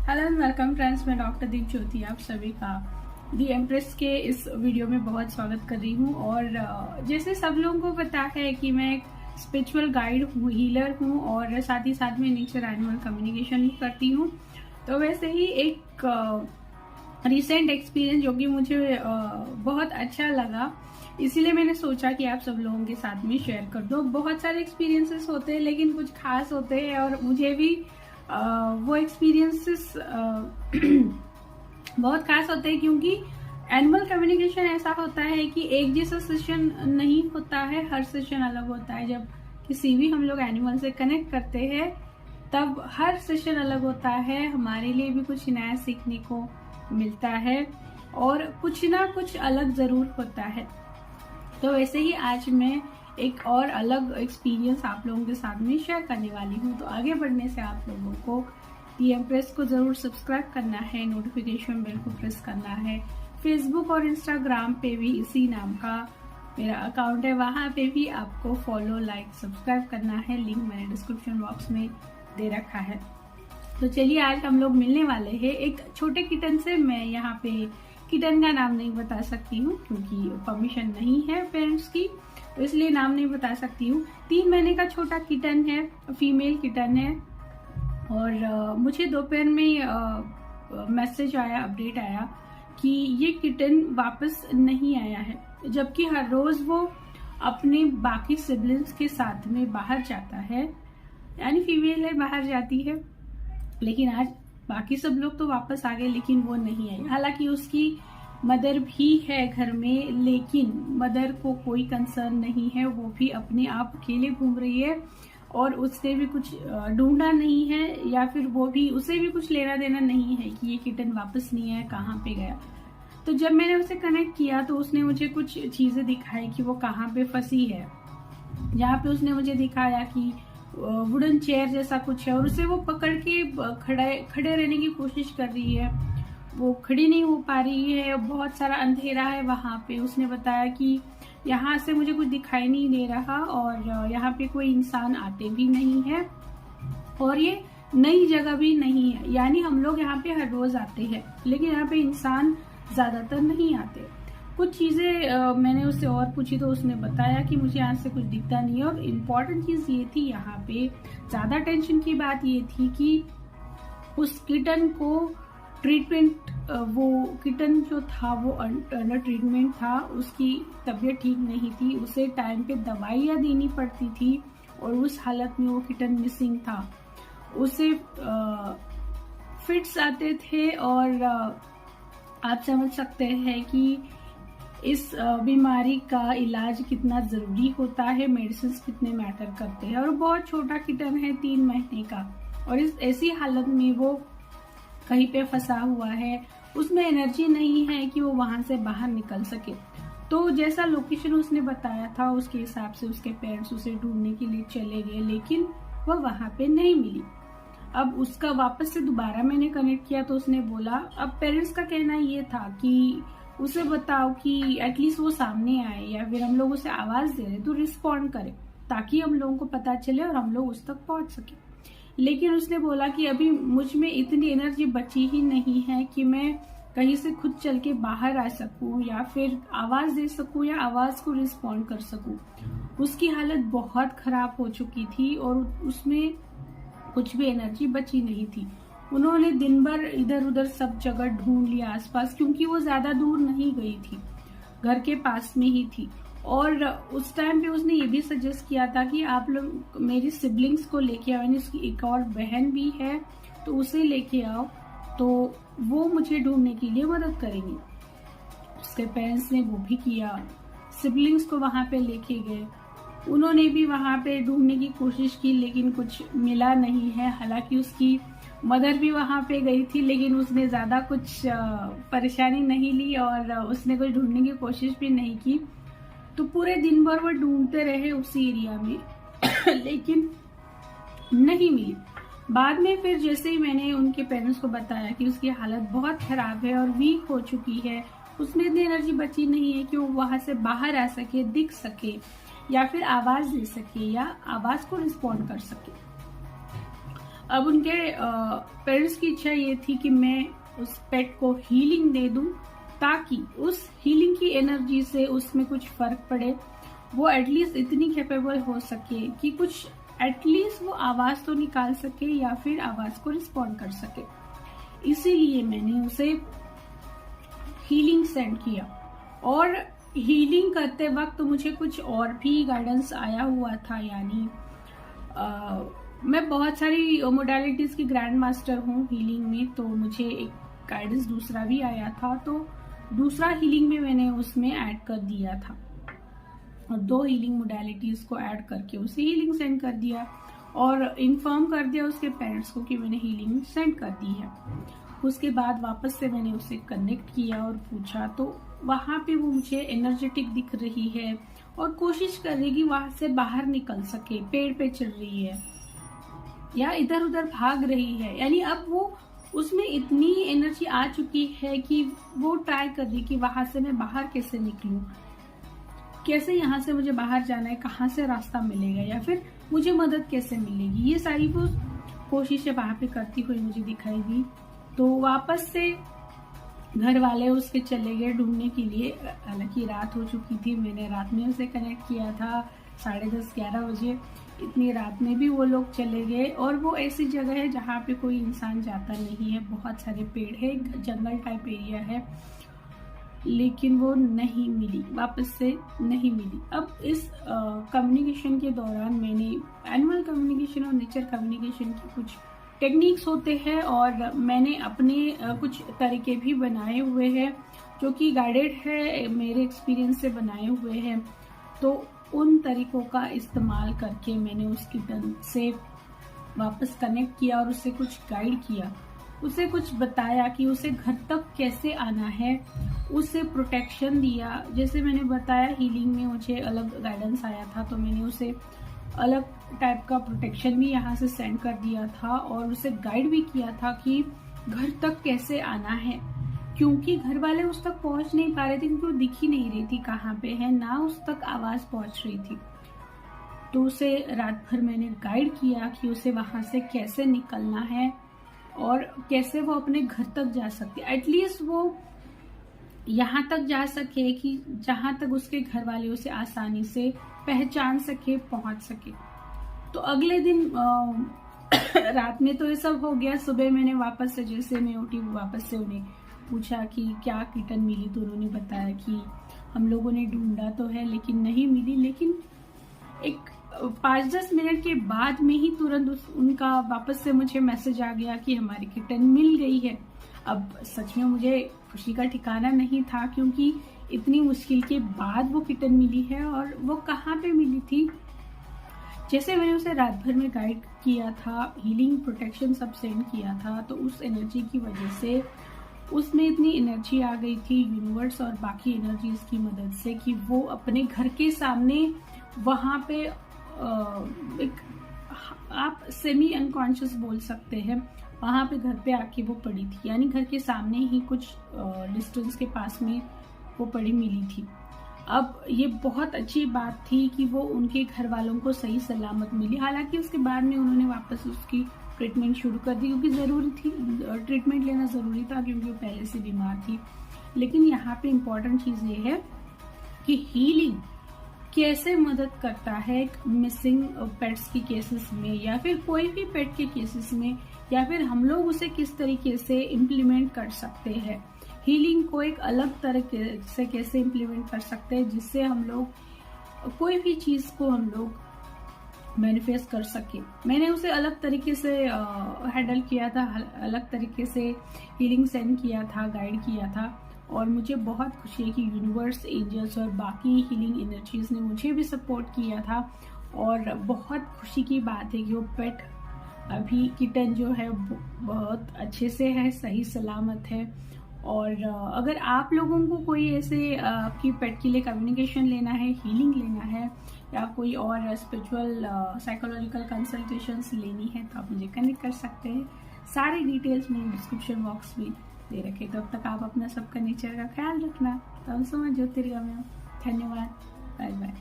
Hello and welcome friends, मैं doctor दीप ज्योति आप सभी का दी एम्प्रेस के इस वीडियो में बहुत स्वागत कर रही हूँ। और जैसे सब लोगों को पता है कि मैं एक स्पिरिचुअल गाइड हूँ, हीलर हूँ और साथ ही साथ में नेचर एनिमल कम्युनिकेशन भी करती हूँ। तो वैसे ही एक रिसेंट एक्सपीरियंस जो कि मुझे बहुत अच्छा लगा, इसीलिए मैंने सोचा कि आप सब लोगों के साथ में शेयर कर दो। बहुत सारे एक्सपीरियंसेस होते हैं लेकिन कुछ खास होते हैं और मुझे भी वो एक्सपीरियंसेस बहुत खास होते हैं, क्योंकि एनिमल कम्युनिकेशन ऐसा होता है कि एक जैसा सेशन नहीं होता है, हर सेशन अलग होता है। जब किसी भी हम लोग एनिमल से कनेक्ट करते हैं तब हर सेशन अलग होता है, हमारे लिए भी कुछ नया सीखने को मिलता है और कुछ ना कुछ अलग जरूर होता है। तो वैसे ही आज मैं एक और अलग एक्सपीरियंस आप लोगों के साथ में शेयर करने वाली हूँ। तो आगे बढ़ने से आप लोगों को दी एम्प्रेस को जरूर सब्सक्राइब करना है, नोटिफिकेशन बेल को प्रेस करना है। फेसबुक और इंस्टाग्राम पे भी इसी नाम का मेरा अकाउंट है, वहां पे भी आपको फॉलो, लाइक, सब्सक्राइब करना है। लिंक मैंने डिस्क्रिप्शन बॉक्स में दे रखा है। तो चलिए आज हम लोग मिलने वाले हैं एक छोटे किटन से। मैं यहाँ पे किटन का नाम नहीं बता सकती हूँ क्योंकि परमिशन नहीं है पेरेंट्स की, तो इसलिए नाम नहीं बता सकती हूँ। 3 महीने का छोटा किटन है, फीमेल किटन है। और मुझे दोपहर में मैसेज आया, अपडेट आया कि ये किटन वापस नहीं आया है, जबकि हर रोज वो अपने बाकी सिबलिंग्स के साथ में बाहर जाता है। यानी फीमेल है, बाहर जाती है, लेकिन आज बाकी सब लोग तो वापस आ गए लेकिन वो नहीं आई। हालांकि उसकी मदर भी है घर में, लेकिन मदर को कोई कंसर्न नहीं है, वो भी अपने आप अकेले घूम रही है और उसने भी कुछ ढूंढा नहीं है, या फिर वो भी, उसे भी कुछ लेना देना नहीं है कि ये किटन वापस नहीं आया, कहाँ पे गया। तो जब मैंने उसे कनेक्ट किया तो उसने मुझे कुछ चीजें दिखाई कि वो कहाँ पे फंसी है। जहाँ पे उसने मुझे दिखाया कि वुडन चेयर जैसा कुछ है और उसे वो पकड़ के खड़े रहने की कोशिश कर रही है, वो खड़ी नहीं हो पा रही है। बहुत सारा अंधेरा है वहां पे। उसने बताया कि यहाँ से मुझे कुछ दिखाई नहीं दे रहा और यहाँ पे कोई इंसान आते भी नहीं है और ये नई जगह भी नहीं है। यानी हम लोग यहाँ पे हर रोज आते हैं लेकिन यहाँ पे इंसान ज्यादातर नहीं आते। कुछ चीजें मैंने उससे और पूछी तो उसने बताया कि मुझे यहाँ से कुछ दिखता नहीं है। और इम्पोर्टेंट चीज ये थी, यहाँ पे ज्यादा टेंशन की बात ये थी कि उस किटन को ट्रीटमेंट, वो किटन जो था वो अंडर ट्रीटमेंट था, उसकी तबीयत ठीक नहीं थी, उसे टाइम पे दवाइयाँ देनी पड़ती थी और उस हालत में वो किटन मिसिंग था। उसे फिट्स आते थे और आप समझ सकते हैं कि इस बीमारी का इलाज कितना जरूरी होता है, मेडिसिन कितने मैटर करते हैं। और बहुत छोटा किटन है, 3 महीने का, और इस ऐसी हालत में वो कहीं पे फंसा हुआ है, उसमें एनर्जी नहीं है कि वो वहां से बाहर निकल सके। तो जैसा लोकेशन उसने बताया था उसके हिसाब से उसके पेरेंट्स उसे ढूंढने के लिए चले गए, लेकिन वह वहां पे नहीं मिली। अब उसका वापस से दोबारा मैंने कनेक्ट किया तो उसने बोला, अब पेरेंट्स का कहना ये था कि उसे बताओ कि एटलीस्ट वो सामने आए या फिर हम लोग उसे आवाज दे रहे तो रिस्पॉन्ड करे, ताकि हम लोगों को पता चले और हम लोग उस तक पहुंच सके। लेकिन उसने बोला कि अभी मुझ में इतनी एनर्जी बची ही नहीं है कि मैं कहीं से खुद चल के बाहर आ सकूं या फिर आवाज दे सकूं या आवाज को रिस्पॉन्ड कर सकूं। उसकी हालत बहुत खराब हो चुकी थी और उसमें कुछ भी एनर्जी बची नहीं थी। उन्होंने दिन भर इधर उधर सब जगह ढूंढ लिया आसपास, क्योंकि वो ज्यादा दूर नहीं गई थी, घर के पास में ही थी। और उस टाइम पे उसने ये भी सजेस्ट किया था कि आप लोग मेरी सिबलिंग्स को लेके आओ, यानी उसकी एक और बहन भी है तो उसे लेके आओ, तो वो मुझे ढूंढने के लिए मदद करेंगी। उसके पेरेंट्स ने वो भी किया, सिबलिंग्स को वहां पे लेके गए। उन्होंने भी वहां पे ढूंढने की कोशिश की लेकिन कुछ मिला नहीं है। हालांकि उसकी मदर भी वहां पे गई थी लेकिन उसने ज्यादा कुछ परेशानी नहीं ली और उसने कुछ ढूंढने की कोशिश भी नहीं की। तो पूरे दिन भर वो ढूंढते रहे उसी एरिया में लेकिन नहीं मिली। बाद में फिर जैसे ही मैंने उनके पेरेंट्स को बताया कि उसकी हालत बहुत खराब है और वीक हो चुकी है, उसमें इतनी एनर्जी बची नहीं है कि वो वहां से बाहर आ सके, दिख सके या फिर आवाज दे सके या आवाज को रिस्पॉन्ड कर सके। अब उनके पेरेंट्स की इच्छा ये थी कि मैं उस पेट को हीलिंग दे दूं, ताकि उस हीलिंग की एनर्जी से उसमें कुछ फर्क पड़े, वो एटलीस्ट इतनी कैपेबल हो सके कि कुछ एटलीस्ट वो आवाज तो निकाल सके या फिर आवाज को रिस्पॉन्ड कर सके। इसीलिए मैंने उसे हीलिंग सेंड किया। और हीलिंग करते वक्त मुझे कुछ और भी गाइडेंस आया हुआ था, यानी मैं बहुत सारी मोडालिटीज की ग्रैंड मास्टर हूँ हीलिंग में, तो मुझे एक गाइडेंस दूसरा भी आया था, तो दूसरा हीलिंग में मैंने उसमें ऐड कर दिया था और 2 हीलिंग मोडालिटीज को ऐड करके उसे हीलिंग सेंड कर दिया और इन्फॉर्म कर दिया उसके पेरेंट्स को कि मैंने हीलिंग सेंड कर दी है। उसके बाद वापस से मैंने उसे कनेक्ट किया और पूछा, तो वहां पे वो मुझे एनर्जेटिक दिख रही है और कोशिश कर रही है कि वहां से बाहर निकल सके, पेड़ पे चढ़ रही है या इधर उधर भाग रही है, यानी अब वो उसमें इतनी एनर्जी आ चुकी है कि वो ट्राई कर रही कि वहां से मैं बाहर कैसे निकलूं, कैसे यहाँ से मुझे बाहर जाना है, कहाँ से रास्ता मिलेगा या फिर मुझे मदद कैसे मिलेगी। ये सारी वो कोशिशें वहां पे करती हुई मुझे दिखाई दी। तो वापस से घर वाले उसके चले गए ढूंढने के लिए, हालांकि रात हो चुकी थी। मैंने रात में उसे कनेक्ट किया था 10:30-11 बजे। इतनी रात में भी वो लोग चले गए और वो ऐसी जगह है जहाँ पे कोई इंसान जाता नहीं है, बहुत सारे पेड़ है, जंगल टाइप एरिया है, लेकिन वो नहीं मिली, वापस से नहीं मिली। अब इस कम्युनिकेशन के दौरान मैंने एनिमल कम्युनिकेशन और नेचर कम्युनिकेशन की कुछ टेक्निक्स होते हैं और मैंने अपने कुछ तरीके भी बनाए हुए हैं जो कि गाइडेड है, मेरे एक्सपीरियंस से बनाए हुए हैं। तो उन तरीकों का इस्तेमाल करके मैंने उसकी तन से वापस कनेक्ट किया और उसे कुछ गाइड किया, उसे कुछ बताया कि उसे घर तक कैसे आना है, उसे प्रोटेक्शन दिया। जैसे मैंने बताया हीलिंग में मुझे अलग गाइडेंस आया था, तो मैंने उसे अलग टाइप का प्रोटेक्शन भी यहाँ से सेंड कर दिया था और उसे गाइड भी किया था कि घर तक कैसे आना है, क्योंकि घर वाले उस तक पहुंच नहीं पा रहे थे, क्योंकि वो दिख ही नहीं रही थी कहाँ पे है, ना उस तक आवाज पहुंच रही थी। तो उसे रात भर मैंने गाइड किया कि उसे वहां से कैसे निकलना है और कैसे वो अपने घर तक जा सकती, एटलीस्ट वो यहाँ तक जा सके कि जहां तक उसके घर वाले उसे आसानी से पहचान सके, पहुंच सके। तो अगले दिन रात में तो ये सब हो गया। सुबह मैंने वापस से, जैसे मैं उठी, वापस से उन्हें पूछा कि क्या किटन मिली, तो उन्होंने बताया कि हम लोगों ने ढूंढा तो है लेकिन नहीं मिली। लेकिन एक 5-10 मिनट के बाद में ही तुरंत उनका वापस से मुझे मैसेज आ गया कि हमारी किटन मिल गई है। अब सच में मुझे खुशी का ठिकाना नहीं था, क्योंकि इतनी मुश्किल के बाद वो किटन मिली है और वो कहाँ पे मिली थी। जैसे मैंने उसे रात भर में गाइड किया था, हीलिंग प्रोटेक्शन सब सेंड किया था, तो उस एनर्जी की वजह से उसमें इतनी एनर्जी आ गई थी यूनिवर्स और बाकी एनर्जीज की मदद से कि वो अपने घर के सामने वहां पे एक, आप सेमी अनकॉन्शियस बोल सकते हैं, वहां पे घर पे आके वो पड़ी थी, यानी घर के सामने ही कुछ डिस्टेंस के पास में वो पड़ी मिली थी। अब ये बहुत अच्छी बात थी कि वो उनके घर वालों को सही सलामत मिली। हालांकि उसके बाद में उन्होंने वापस उसकी ट्रीटमेंट शुरू कर दी, क्योंकि जरूरी थी, ट्रीटमेंट लेना जरूरी था, क्योंकि वो पहले से बीमार थी। लेकिन यहाँ पे इम्पोर्टेंट चीज ये है कि हीलिंग कैसे मदद करता है मिसिंग पेट्स की केसेस में, या फिर कोई भी पेट के केसेस में, या फिर हम लोग उसे किस तरीके से इम्प्लीमेंट कर सकते हैं, हीलिंग को एक अलग तरीके से कैसे इम्प्लीमेंट कर सकते हैं, जिससे हम लोग कोई भी चीज को हम लोग मैनिफेस्ट कर सके। मैंने उसे अलग तरीके से हैंडल किया था, अलग तरीके से हीलिंग सेंड किया था, गाइड किया था, और मुझे बहुत खुशी है कि यूनिवर्स, एंजल्स और बाकी हीलिंग एनर्जीज ने मुझे भी सपोर्ट किया था। और बहुत खुशी की बात है कि वो पेट अभी किटन जो है बहुत अच्छे से है, सही सलामत है। और अगर आप लोगों को कोई ऐसे आपकी पेट के लिए कम्युनिकेशन लेना है, हीलिंग लेना है, या कोई और स्पिरिचुअल साइकोलॉजिकल कंसल्टेशंस लेनी है, तो आप मुझे कनेक्ट कर सकते हैं। सारी डिटेल्स मैंने डिस्क्रिप्शन बॉक्स में दे रखे। तब तक आप अपना सबका नेचर का ख्याल रखना। तो हम समझ ज्योतिर्गम्य। धन्यवाद, बाय बाय।